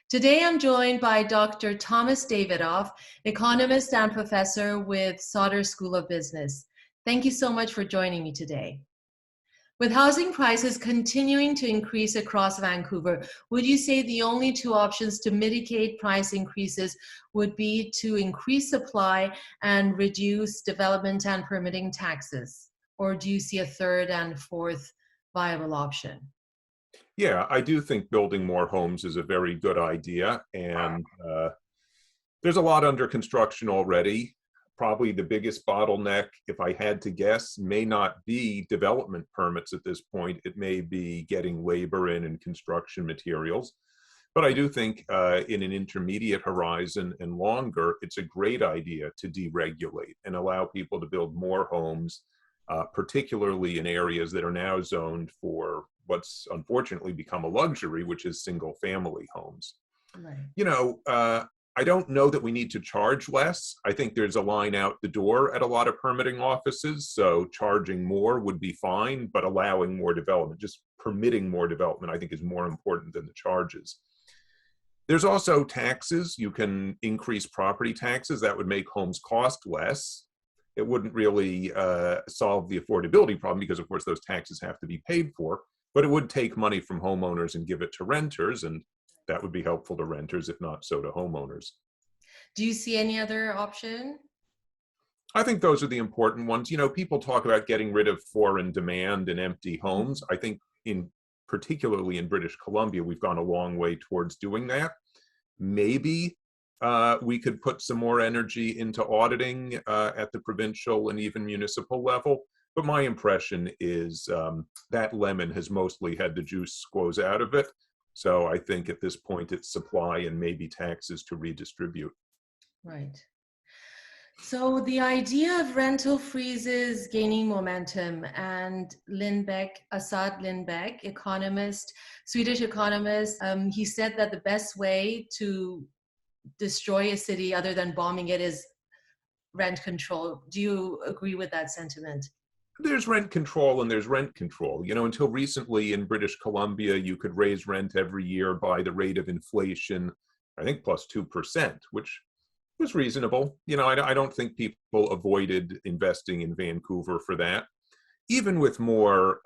Today I'm joined by Dr. Thomas Davidoff, Economist and Professor with Sauder School of Business. Thank you so much for joining me today. With housing prices continuing to increase across Vancouver, would you say the only two options to mitigate price increases would be to increase supply and reduce development and permitting taxes? Or do you see a third and fourth viable option? Yeah, I do think building more homes is a very good idea, and there's a lot under construction already. Probably the biggest bottleneck, if I had to guess, may not be development permits at this point. It may be getting labor in and construction materials. But I do think in an intermediate horizon and longer, it's a great idea to deregulate and allow people to build more homes, particularly in areas that are now zoned for what's unfortunately become a luxury, which is single family homes. Right. I don't know that we need to charge less. I think there's a line out the door at a lot of permitting offices, so charging more would be fine, but allowing more development, just permitting more development, I think is more important than the charges. There's also taxes. You can increase property taxes. That would make homes cost less. It wouldn't really solve the affordability problem because, of course, those taxes have to be paid for, but it would take money from homeowners and give it to renters, and that would be helpful to renters, if not so to homeowners. Do you see any other option? I think those are the important ones. People talk about getting rid of foreign demand and empty homes. I think particularly in British Columbia, we've gone a long way towards doing that. Maybe we could put some more energy into auditing at the provincial and even municipal level. But my impression is that lemon has mostly had the juice squeeze out of it. So I think at this point it's supply and maybe taxes to redistribute. Right. So the idea of rental freezes gaining momentum, and Assar Lindbeck, Swedish economist, he said that the best way to destroy a city other than bombing it is rent control. Do you agree with that sentiment? There's rent control and there's rent control. Until recently in British Columbia, you could raise rent every year by the rate of inflation, I think plus 2%, which was reasonable. I don't think people avoided investing in Vancouver for that. Even with more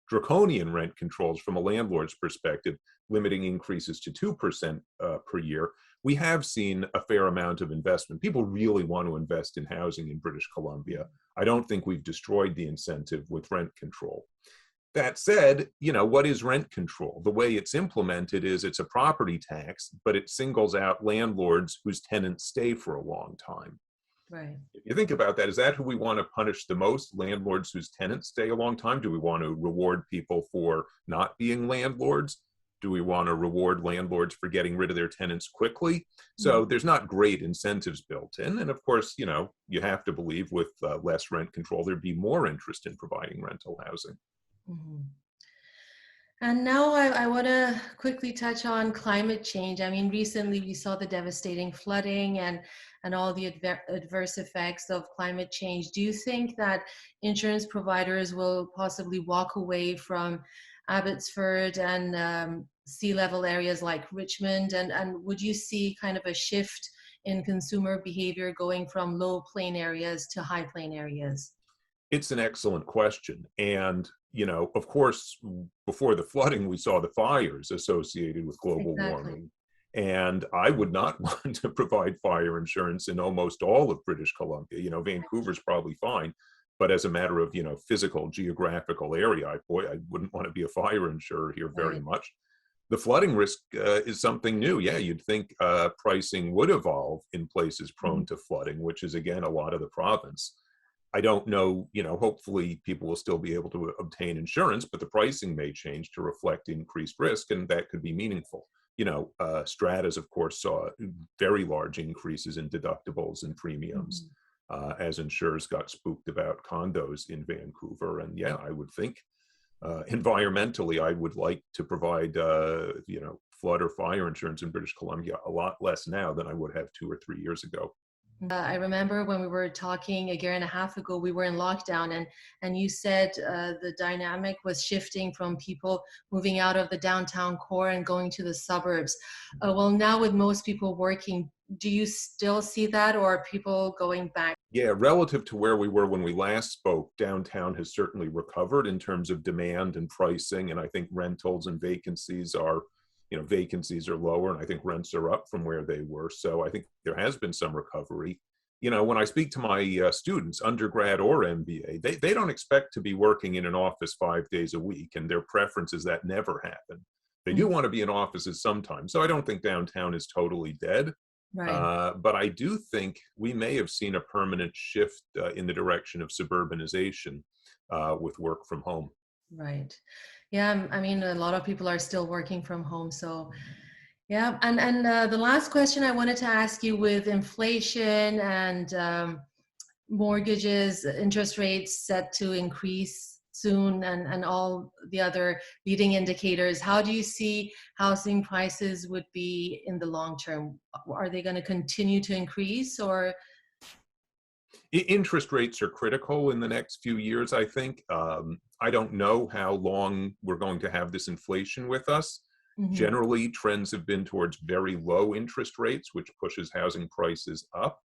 draconian rent controls from a landlord's perspective, limiting increases to 2% per year, we have seen a fair amount of investment. People really want to invest in housing in British Columbia. I don't think we've destroyed the incentive with rent control. That said, what is rent control? The way it's implemented is it's a property tax, but it singles out landlords whose tenants stay for a long time. Right. If you think about that, is that who we want to punish the most? Landlords whose tenants stay a long time? Do we want to reward people for not being landlords? Do we want to reward landlords for getting rid of their tenants quickly? So there's not great incentives built in. And of course, you have to believe with less rent control, there'd be more interest in providing rental housing. Mm-hmm. And now I want to quickly touch on climate change. I mean, recently we saw the devastating flooding and all the adverse effects of climate change. Do you think that insurance providers will possibly walk away from Abbotsford and sea level areas like Richmond? And would you see kind of a shift in consumer behavior going from low plain areas to high plain areas? It's an excellent question. And, of course, before the flooding, we saw the fires associated with global warming. And I would not want to provide fire insurance in almost all of British Columbia. Vancouver's probably fine. But as a matter of, physical, geographical area, I wouldn't want to be a fire insurer here very much. The flooding risk is something new. Yeah, you'd think pricing would evolve in places prone to flooding, which is, again, a lot of the province. I don't know, hopefully people will still be able to obtain insurance, but the pricing may change to reflect increased risk, and that could be meaningful. Stratas, of course, saw very large increases in deductibles and premiums as insurers got spooked about condos in Vancouver. And yeah, I would think environmentally, I would like to provide, flood or fire insurance in British Columbia a lot less now than I would have 2 or 3 years ago. I remember when we were talking a year and a half ago, we were in lockdown, and you said the dynamic was shifting from people moving out of the downtown core and going to the suburbs. Well, now with most people working, do you still see that, or are people going back? Yeah, relative to where we were when we last spoke, downtown has certainly recovered in terms of demand and pricing, and I think rentals and vacancies are, vacancies are lower, and I think rents are up from where they were. So I think there has been some recovery. When I speak to my students, undergrad or MBA, they don't expect to be working in an office 5 days a week, and their preference is that never happen. They do Mhm. want to be in offices sometimes. So I don't think downtown is totally dead. Right. But I do think we may have seen a permanent shift in the direction of suburbanization with work from home. Right. Yeah, I mean, a lot of people are still working from home, so yeah. And the last question I wanted to ask you, with inflation and mortgages, interest rates set to increase soon, and all the other leading indicators, how do you see housing prices would be in the long term? Are they going to continue to increase, or? Interest rates are critical in the next few years, I think. I don't know how long we're going to have this inflation with us. Mhm. Generally, trends have been towards very low interest rates, which pushes housing prices up.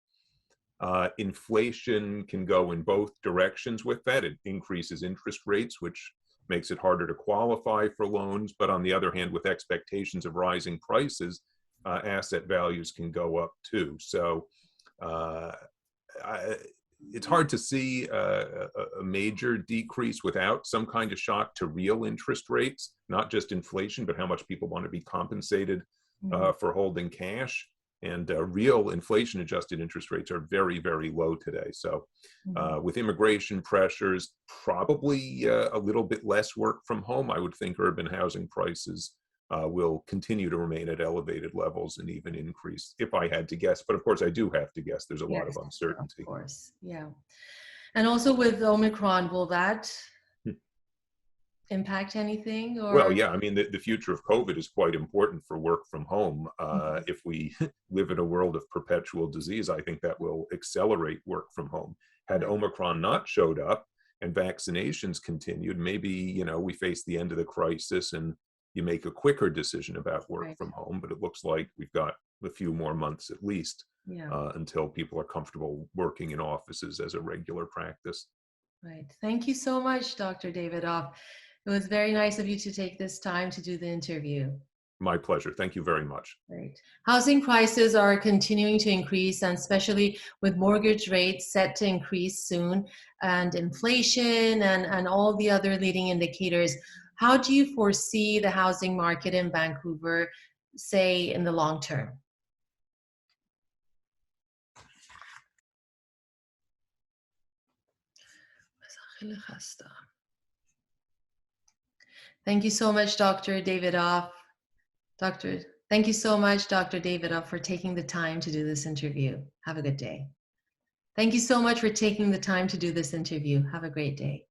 Inflation can go in both directions with that. It increases interest rates, which makes it harder to qualify for loans. But on the other hand, with expectations of rising prices, asset values can go up too. So uh, I, it's hard to see a major decrease without some kind of shock to real interest rates, not just inflation, but how much people want to be compensated Mhm. for holding cash. And real inflation adjusted interest rates are very, very low today. So Mhm. with immigration pressures, probably a little bit less work from home, I would think urban housing prices will continue to remain at elevated levels and even increase, if I had to guess. But of course, I do have to guess. There's a lot of Yes, of uncertainty. course. Yeah. And also with Omicron, will that impact anything, Well, or? yeah, I mean, the future of COVID is quite important for work from home. Mhm. If we live in a world of perpetual disease, I think that will accelerate work from home. Had Right. Omicron not showed up and vaccinations continued, maybe, we face the end of the crisis and you make a quicker decision about work Right. from home. But it looks like we've got a few more months at least Yeah. until people are comfortable working in offices as a regular practice. Right. Thank you so much, Dr. Davidoff. It was very nice of you to take this time to do the interview. My pleasure. Thank you very much. Right. Housing prices are continuing to increase, and especially with mortgage rates set to increase soon, and inflation and all the other leading indicators. How do you foresee the housing market in Vancouver, say, in the long term? Thank you so much, Dr. Davidoff. Doctor, thank you so much, Dr. Davidoff, for taking the time to do this interview. Have a good day. Thank you so much for taking the time to do this interview. Have a great day.